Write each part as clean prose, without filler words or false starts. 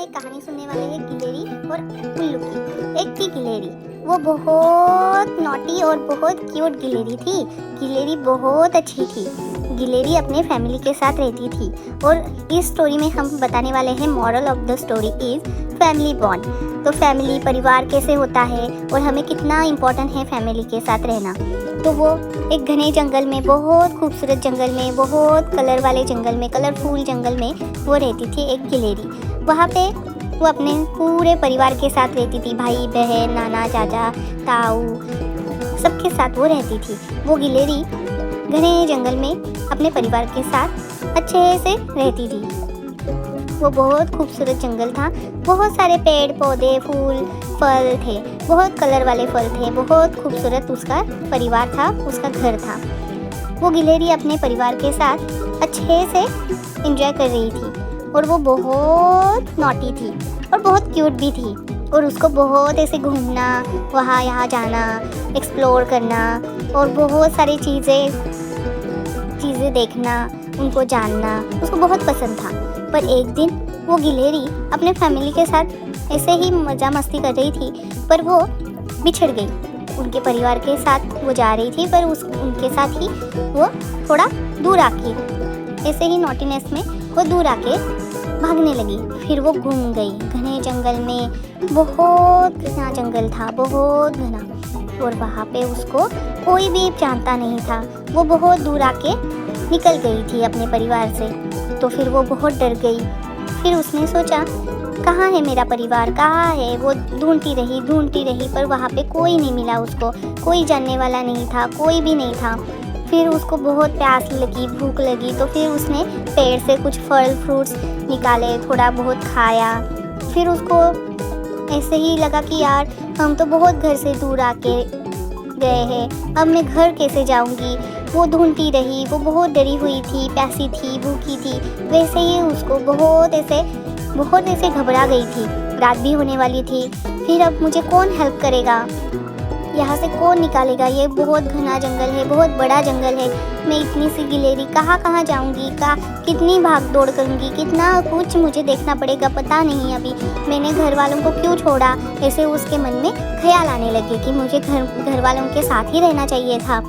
एक कहानी सुनने वाले हैं गिलेरी और उल्लू की। एक थी गिलेरी, वो बहुत नॉटी और बहुत क्यूट गिलेरी थी। गिलेरी बहुत अच्छी थी। गिलेरी अपने फैमिली के साथ रहती थी और इस स्टोरी में हम बताने वाले हैं moral of the story is family bond. तो फैमिली परिवार कैसे होता है और हमें कितना इम्पोर्टेंट है फैमिली के साथ रहना। तो वो एक घने जंगल में, बहुत खूबसूरत जंगल में, बहुत कलर वाले जंगल में, कलरफुल जंगल में वो रहती थी एक गिलेरी। वहाँ पे वो अपने पूरे परिवार के साथ रहती थी, भाई बहन, नाना चाचा ताऊ, सबके साथ वो रहती थी। वो गिलेरी घने जंगल में अपने परिवार के साथ अच्छे से रहती थी। वो बहुत खूबसूरत जंगल था, बहुत सारे पेड़ पौधे फूल फल थे, बहुत कलर वाले फल थे, बहुत खूबसूरत उसका परिवार था, उसका घर था। वो गिलेरी अपने परिवार के साथ अच्छे से एंजॉय कर रही थी और वो बहुत नॉटी थी और बहुत क्यूट भी थी। और उसको बहुत ऐसे घूमना, वहाँ यहाँ जाना, एक्सप्लोर करना और बहुत सारी चीज़ें देखना, उनको जानना उसको बहुत पसंद था। पर एक दिन वो गिलेरी अपने फैमिली के साथ ऐसे ही मज़ा मस्ती कर रही थी, पर वो बिछड़ गई। उनके परिवार के साथ वो जा रही थी, पर उनके साथ ही वो थोड़ा दूर आके, ऐसे ही नॉटीनेस में वो दूर आके भागने लगी। फिर वो गुम गई घने जंगल में। बहुत घना जंगल था, बहुत घना, और वहाँ पे उसको कोई भी जानता नहीं था। वो बहुत दूर आके निकल गई थी अपने परिवार से। तो फिर वो बहुत डर गई। फिर उसने सोचा, कहाँ है मेरा परिवार, कहाँ है। वो ढूंढती रही, पर वहाँ पे कोई नहीं मिला उसको। कोई जानने वाला नहीं था, कोई भी नहीं था। फिर उसको बहुत प्यास लगी, भूख लगी, तो फिर उसने पेड़ से कुछ फल फ्रूट्स निकाले, थोड़ा बहुत खाया। फिर उसको ऐसे ही लगा कि यार हम तो बहुत घर से दूर आके गए हैं, अब मैं घर कैसे जाऊंगी। वो ढूंढती रही, वो बहुत डरी हुई थी, प्यासी थी, भूखी थी। वैसे ही उसको बहुत ऐसे घबरा गई थी। रात भी होने वाली थी। फिर अब मुझे कौन हेल्प करेगा, यहाँ से कौन निकालेगा। ये बहुत घना जंगल है, बहुत बड़ा जंगल है। मैं इतनी सी गिलेरी कहाँ जाऊँगी, कितनी भाग दौड़ करूँगी, कितना कुछ मुझे देखना पड़ेगा, पता नहीं। अभी मैंने घर वालों को क्यों छोड़ा। ऐसे उसके मन में ख्याल आने लगे कि मुझे घर वालों के साथ ही रहना चाहिए था।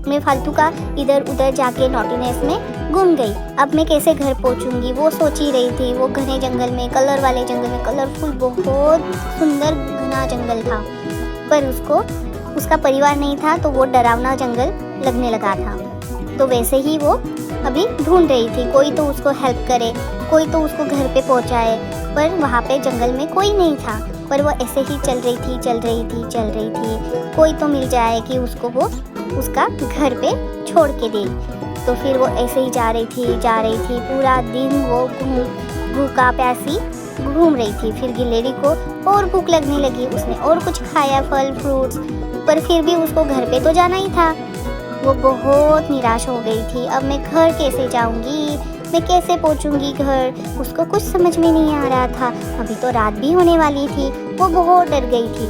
मैं फालतू का इधर उधर जाके नॉटीनेस में गुम गई। अब मैं कैसे घर पहुँचूँगी, वो सोच ही रही थी। वो घने जंगल में, कलर वाले जंगल में, कलरफुल बहुत सुंदर घना जंगल था, पर उसका परिवार नहीं था, तो वो डरावना जंगल लगने लगा था। तो वैसे ही वो अभी ढूंढ रही थी, कोई तो उसको हेल्प करे, कोई तो उसको घर पे पहुंचाए। पर वहाँ पे जंगल में कोई नहीं था। पर वो ऐसे ही चल रही थी, कोई तो मिल जाए कि उसको वो उसका घर पे छोड़ के दे। तो फिर वो ऐसे ही जा रही थी। पूरा दिन वो भूखा प्यासी घूम रही थी। फिर गिलेरी को और भूख लगने लगी। उसने और कुछ खाया, फल फ्रूट्स, पर फिर भी उसको घर पे तो जाना ही था। वो बहुत निराश हो गई थी। अब मैं घर कैसे जाऊंगी, मैं कैसे पहुंचूंगी घर। उसको कुछ समझ में नहीं आ रहा था। अभी तो रात भी होने वाली थी। वो बहुत डर गई थी।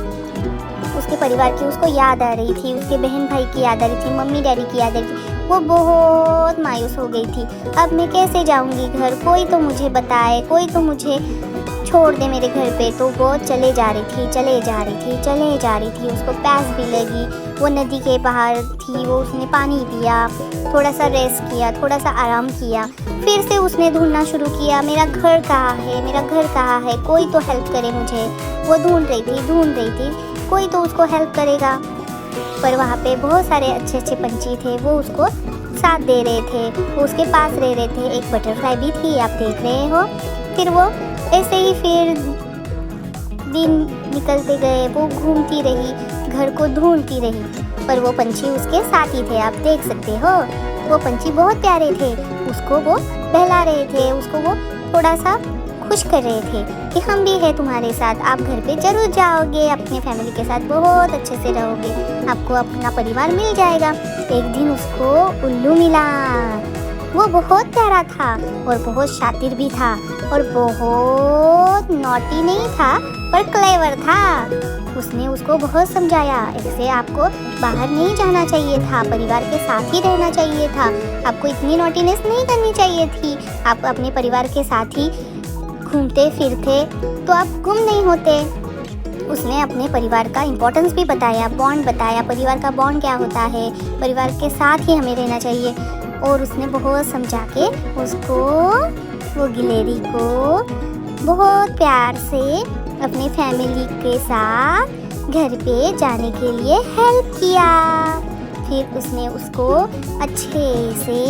उसके परिवार की उसको याद आ रही थी, उसके बहन भाई की याद आ रही थी, मम्मी डैडी की याद आ रही थी। वो बहुत मायूस हो गई थी। अब मैं कैसे जाऊंगी घर, कोई तो मुझे बताए, कोई तो मुझे छोड़ दे मेरे घर पे। तो वो चले जा रही थी। उसको प्यास भी लगी। वो नदी के बाहर थी, वो उसने पानी पिया, थोड़ा सा रेस्ट किया, थोड़ा सा आराम किया। फिर से उसने ढूंढना शुरू किया, मेरा घर कहाँ है, कोई तो हेल्प करे मुझे। वो ढूंढ रही थी, कोई तो उसको हेल्प करेगा। पर वहाँ पे बहुत सारे अच्छे पंछी थे, वो उसको साथ दे रहे थे, वो उसके पास रह रहे थे। एक बटरफ्लाई भी थी, आप देख रहे हो। फिर वो ऐसे ही फिर दिन निकलते गए। वो घूमती रही, घर को ढूंढती रही, पर वो पंछी उसके साथ ही थे, आप देख सकते हो। वो पंछी बहुत प्यारे थे, उसको वो बहला रहे थे, उसको वो थोड़ा सा खुश कर रहे थे कि हम भी है तुम्हारे साथ, आप घर पे जरूर जाओगे, अपने फैमिली के साथ बहुत अच्छे से रहोगे, आपको अपना परिवार मिल जाएगा। एक दिन उसको उल्लू मिला। वो बहुत प्यारा था और बहुत शातिर भी था और बहुत नॉटी नहीं था, पर क्लेवर था। उसने उसको बहुत समझाया, ऐसे आपको बाहर नहीं जाना चाहिए था, परिवार के साथ ही रहना चाहिए था, आपको इतनी नॉटीनेस नहीं करनी चाहिए थी, आप अपने परिवार के साथ ही घूमते फिरते तो आप गुम नहीं होते। उसने अपने परिवार का इम्पोर्टेंस भी बताया, बॉन्ड बताया, परिवार का बॉन्ड क्या होता है, परिवार के साथ ही हमें रहना चाहिए। और उसने बहुत समझा के उसको, वो गिलहरी को बहुत प्यार से अपनी फैमिली के साथ घर पे जाने के लिए हेल्प किया। फिर उसने उसको अच्छे से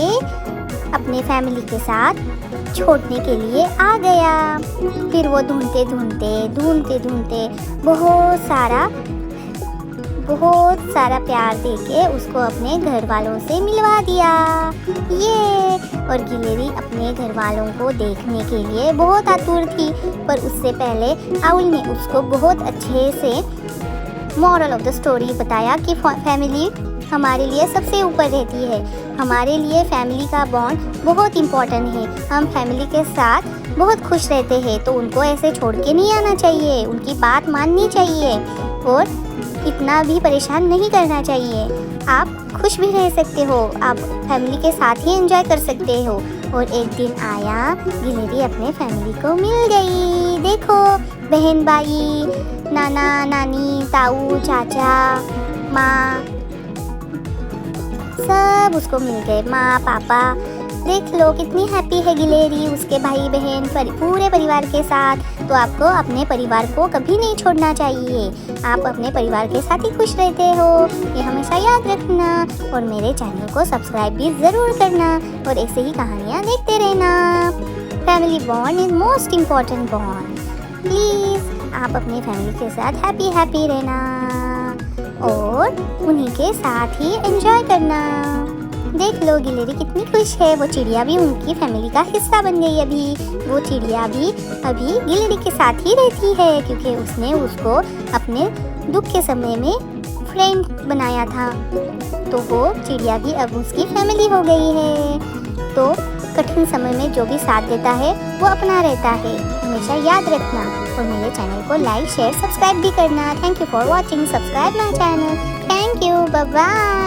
अपने फैमिली के साथ छोड़ने के लिए आ गया। फिर वो ढूंढते ढूंढते बहुत सारा प्यार देके उसको अपने घर वालों से मिलवा दिया। ये और गिलहरी अपने घर वालों को देखने के लिए बहुत आतुर थी, पर उससे पहले आउल ने उसको बहुत अच्छे से मॉरल ऑफ द स्टोरी बताया कि फैमिली हमारे लिए सबसे ऊपर रहती है। हमारे लिए फैमिली का बॉन्ड बहुत इम्पोर्टेंट है। हम फैमिली के साथ बहुत खुश रहते हैं, तो उनको ऐसे छोड़ के नहीं आना चाहिए, उनकी बात माननी चाहिए और इतना भी परेशान नहीं करना चाहिए। आप खुश भी रह सकते हो, आप फैमिली के साथ ही एंजॉय कर सकते हो। और एक दिन आया, गिलहरी अपने फैमिली को मिल गई। देखो, बहन भाई, नाना नानी, ताऊ चाचा, माँ, सब उसको मिल गए, माँ पापा। देख लो कितनी हैप्पी है गिलहरी उसके भाई बहन पूरे परिवार के साथ। तो आपको अपने परिवार को कभी नहीं छोड़ना चाहिए। आप अपने परिवार के साथ ही खुश रहते हो, ये हमेशा याद रखना। और मेरे चैनल को सब्सक्राइब भी ज़रूर करना और ऐसे ही कहानियाँ देखते रहना। Family bond is most important bond. Please आप अपनी फैमिली के साथ हैप्पी रहना और उन्हीं के साथ ही एंजॉय करना। देख लो गिलहरी कितनी खुश है, वो चिड़िया भी उनकी फैमिली का हिस्सा बन गई। अभी वो चिड़िया भी अभी गिलहरी के साथ ही रहती है, क्योंकि उसने उसको अपने दुख के समय में फ्रेंड बनाया था। तो वो चिड़िया भी अब उसकी फैमिली हो गई है। तो कठिन समय में जो भी साथ देता है वो अपना रहता है, हमेशा याद रखना। और मेरे चैनल को लाइक शेयर सब्सक्राइब भी करना। Thank you for watching. Subscribe my channel. Thank you, bye bye.